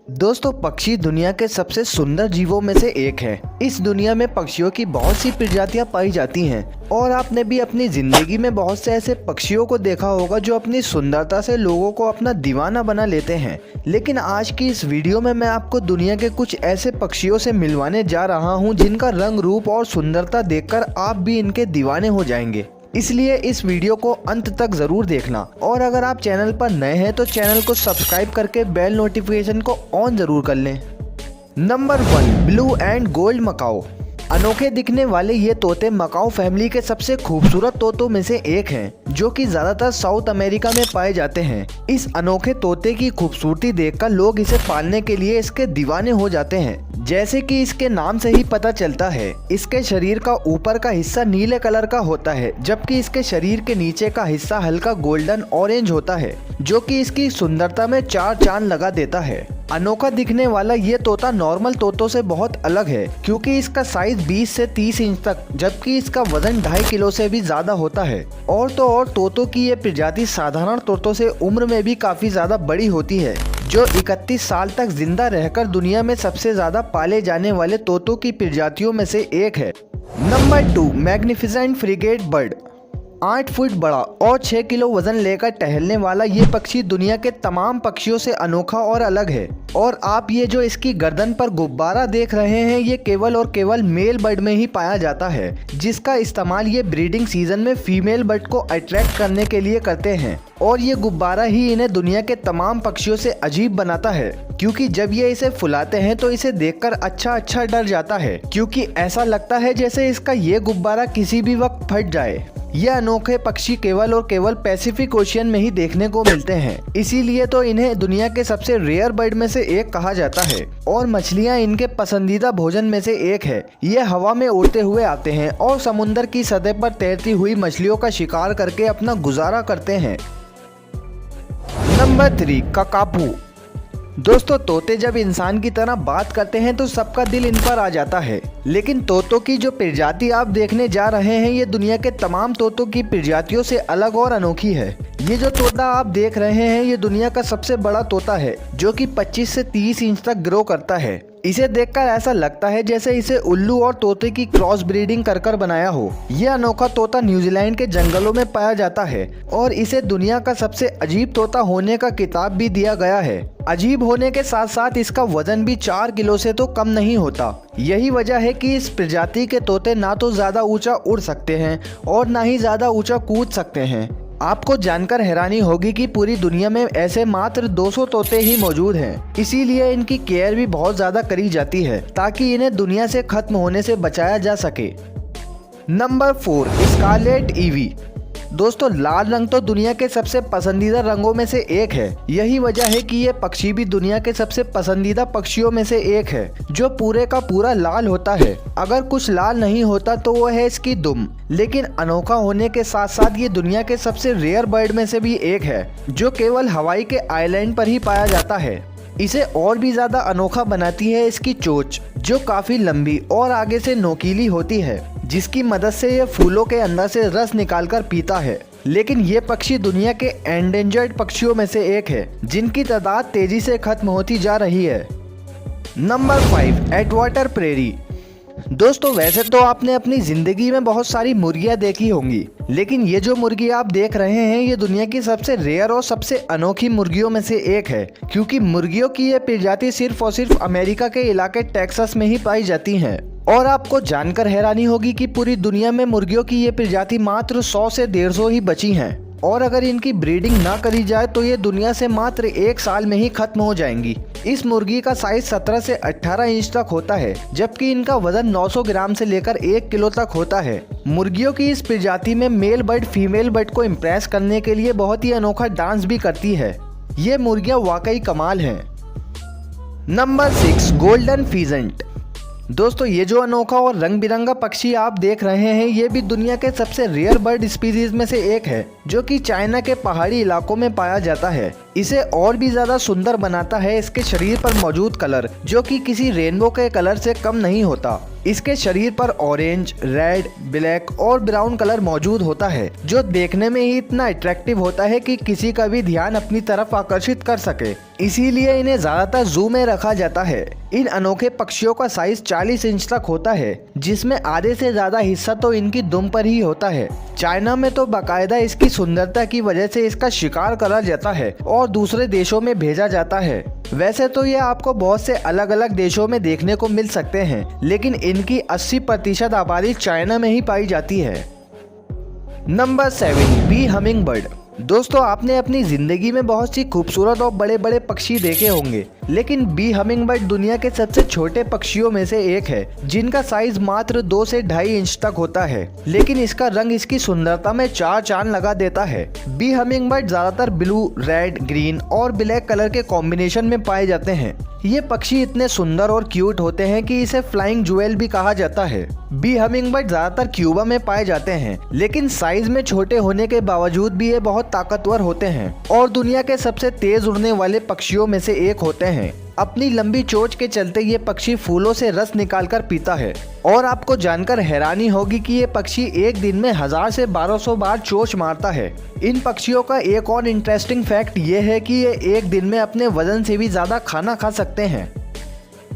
दोस्तों, पक्षी दुनिया के सबसे सुंदर जीवों में से एक है। इस दुनिया में पक्षियों की बहुत सी प्रजातियां पाई जाती हैं और आपने भी अपनी जिंदगी में बहुत से ऐसे पक्षियों को देखा होगा जो अपनी सुंदरता से लोगों को अपना दीवाना बना लेते हैं। लेकिन आज की इस वीडियो में मैं आपको दुनिया के कुछ ऐसे पक्षियों से मिलवाने जा रहा हूं जिनका रंग, रूप और सुंदरता देखकर आप भी इनके दीवाने हो जाएंगे। इसलिए इस वीडियो को अंत तक जरूर देखना और अगर आप चैनल पर नए हैं तो चैनल को सब्सक्राइब करके बेल नोटिफिकेशन को ऑन जरूर कर लें। Number 1, blue and gold macaw. अनोखे दिखने वाले ये तोते मकाओ फैमिली के सबसे खूबसूरत तोतों में से एक हैं, जो कि ज्यादातर साउथ अमेरिका में पाए जाते हैं। इस अनोखे तोते की खूबसूरती देखकर लोग इसे पालने के लिए इसके दीवाने हो जाते हैं। जैसे कि इसके नाम से ही पता चलता है, इसके शरीर का ऊपर का हिस्सा नीले कलर का होता है, जबकि इसके शरीर के नीचे का हिस्सा हल्का गोल्डन ऑरेंज होता है, जो कि इसकी सुंदरता में चार चांद लगा देता है। अनोखा दिखने वाला ये तोता नॉर्मल तोतों से बहुत अलग है, क्योंकि इसका साइज 20 से 30 इंच तक, जबकि इसका वजन 2.5 किलो से भी ज्यादा होता है। और तो और तोतों की ये प्रजाति साधारण तोतों से उम्र में भी काफी ज्यादा बड़ी होती है, जो 31 साल तक जिंदा रहकर दुनिया में सबसे ज्यादा पाले जाने वाले तोतों की प्रजातियों में से एक है। Number 2, magnificent frigate bird. 8 foot बड़ा और 6 किलो वजन लेकर टहलने वाला ये पक्षी दुनिया के तमाम पक्षियों से अनोखा और अलग है। और आप ये जो इसकी गर्दन पर गुब्बारा देख रहे हैं, ये केवल और केवल मेल बर्ड में ही पाया जाता है, जिसका इस्तेमाल ये ब्रीडिंग सीजन में फीमेल बर्ड को अट्रैक्ट करने के लिए करते हैं। और ये गुब्बारा ही इन्हें दुनिया के तमाम पक्षियों से अजीब बनाता है, क्योंकि जब ये इसे फुलाते हैं तो इसे देखकर अच्छा डर जाता है, क्योंकि ऐसा लगता है जैसे इसका ये गुब्बारा किसी भी वक्त फट जाए। ये अनोखे पक्षी केवल और केवल पैसिफिक ओशियन में ही देखने को मिलते हैं, इसीलिए तो इन्हें दुनिया के सबसे रेयर बर्ड में से एक कहा जाता है। और मछलियां इनके पसंदीदा भोजन में से एक है। ये हवा में उड़ते हुए आते हैं और समुद्र की सतह पर तैरती हुई मछलियों का शिकार करके अपना गुजारा करते हैं। नंबर 3, ककापू। दोस्तों, तोते जब इंसान की तरह बात करते हैं तो सबका दिल इन पर आ जाता है, लेकिन तोतों की जो प्रजाति आप देखने जा रहे हैं, ये दुनिया के तमाम तोतों की प्रजातियों से अलग और अनोखी है। ये जो तोता आप देख रहे हैं, ये दुनिया का सबसे बड़ा तोता है, जो कि 25 से 30 इंच तक ग्रो करता है। इसे देखकर ऐसा लगता है जैसे इसे उल्लू और तोते की क्रॉस ब्रीडिंग कर बनाया हो। यह अनोखा तोता न्यूजीलैंड के जंगलों में पाया जाता है और इसे दुनिया का सबसे अजीब तोता होने का खिताब भी दिया गया है। अजीब होने के साथ साथ इसका वजन भी 4 किलो से तो कम नहीं होता। यही वजह है कि इस प्रजाति के तोते ना तो ज्यादा ऊंचा उड़ सकते हैं और ना ही ज्यादा ऊंचा कूद सकते हैं। आपको जानकर हैरानी होगी कि पूरी दुनिया में ऐसे मात्र 200 तोते ही मौजूद हैं। इसीलिए इनकी केयर भी बहुत ज्यादा करी जाती है, ताकि इन्हें दुनिया से खत्म होने से बचाया जा सके। नंबर 4, स्कारलेट ईवी। दोस्तों, लाल रंग तो दुनिया के सबसे पसंदीदा रंगों में से एक है। यही वजह है कि ये पक्षी भी दुनिया के सबसे पसंदीदा पक्षियों में से एक है, जो पूरे का पूरा लाल होता है। अगर कुछ लाल नहीं होता तो वो है इसकी दुम। लेकिन अनोखा होने के साथ साथ ये दुनिया के सबसे रेयर बर्ड में से भी एक है, जो केवल हवाई के आइलैंड पर ही पाया जाता है। इसे और भी ज्यादा अनोखा बनाती है इसकी चोंच, जो काफी लंबी और आगे से नोकीली होती है, जिसकी मदद से ये फूलों के अंदर से रस निकालकर पीता है। लेकिन ये पक्षी दुनिया के एंडेंजर्ड पक्षियों में से एक है, जिनकी तादाद तेजी से खत्म होती जा रही है। Number 5, Atwater Prairie. दोस्तों, वैसे तो आपने अपनी जिंदगी में बहुत सारी मुर्गियां देखी होंगी, लेकिन ये जो मुर्गी आप देख रहे हैं, ये दुनिया की सबसे रेयर और सबसे अनोखी मुर्गियों में से एक है, क्योंकि मुर्गियों की ये प्रजाति सिर्फ और सिर्फ अमेरिका के इलाके टेक्सास में ही पाई जाती हैं। और आपको जानकर हैरानी होगी कि पूरी दुनिया में मुर्गियों की ये प्रजाति मात्र 100 से 150 ही बची हैं। और अगर इनकी ब्रीडिंग ना करी जाए तो ये दुनिया से मात्र 1 साल में ही खत्म हो जाएंगी। इस मुर्गी का साइज 17 से 18 इंच तक होता है, जबकि इनका वजन 900 ग्राम से लेकर 1 किलो तक होता है। मुर्गियों की इस प्रजाति में मेल बर्ड फीमेल बर्ड को इम्प्रेस करने के लिए बहुत ही अनोखा डांस भी करती है। ये मुर्गियां वाकई कमाल हैं। Number 6, golden peasant. दोस्तों, ये जो अनोखा और रंग बिरंगा पक्षी आप देख रहे हैं, ये भी दुनिया के सबसे रेयर बर्ड स्पीसीज में से एक है। जो कि चाइना के पहाड़ी इलाकों में पाया जाता है। इसे और भी ज्यादा सुंदर बनाता है इसके शरीर पर मौजूद कलर, जो कि किसी रेनबो के कलर से कम नहीं होता। इसके शरीर पर ऑरेंज, रेड, ब्लैक और ब्राउन कलर मौजूद होता है, जो देखने में ही इतना अट्रैक्टिव होता है कि किसी का भी ध्यान अपनी तरफ आकर्षित कर सके। इसीलिए इन्हें ज्यादातर जू में रखा जाता है। इन अनोखे पक्षियों का साइज 40 इंच तक होता है, जिसमें आधे से ज्यादा हिस्सा तो इनकी दुम पर ही होता है। चाइना में तो बाकायदा इसकी सुंदरता की वजह से इसका शिकार करा जाता है और दूसरे देशों में भेजा जाता है। वैसे तो ये आपको बहुत से अलग अलग देशों में देखने को मिल सकते हैं, लेकिन इनकी 80% आबादी चाइना में ही पाई जाती है। Number 7, bee hummingbird. दोस्तों, आपने अपनी जिंदगी में बहुत सी खूबसूरत और बड़े बड़े पक्षी देखे होंगे, लेकिन बी हमिंग बर्ड दुनिया के सबसे छोटे पक्षियों में से एक है, जिनका साइज मात्र 2 से 2.5 इंच तक होता है। लेकिन इसका रंग इसकी सुंदरता में 4 चांद लगा देता है। बी हमिंग बर्ड ज्यादातर ब्लू, रेड, ग्रीन और ब्लैक कलर के कॉम्बिनेशन में पाए जाते हैं। ये पक्षी इतने सुंदर और क्यूट होते हैं कि इसे फ्लाइंग ज्वेल भी कहा जाता है। बी हमिंग बर्ड ज्यादातर क्यूबा में पाए जाते हैं, लेकिन साइज में छोटे होने के बावजूद भी ये बहुत ताकतवर होते हैं और दुनिया के सबसे तेज उड़ने वाले पक्षियों में से एक होते हैं। अपनी लंबी चोंच के चलते ये पक्षी फूलों से रस निकालकर पीता है। और आपको जानकर हैरानी होगी कि ये पक्षी एक दिन में 1000 से 1200 बार चोंच मारता है। इन पक्षियों का एक और इंटरेस्टिंग फैक्ट ये है कि ये एक दिन में अपने वजन से भी ज्यादा खाना खा सकते हैं।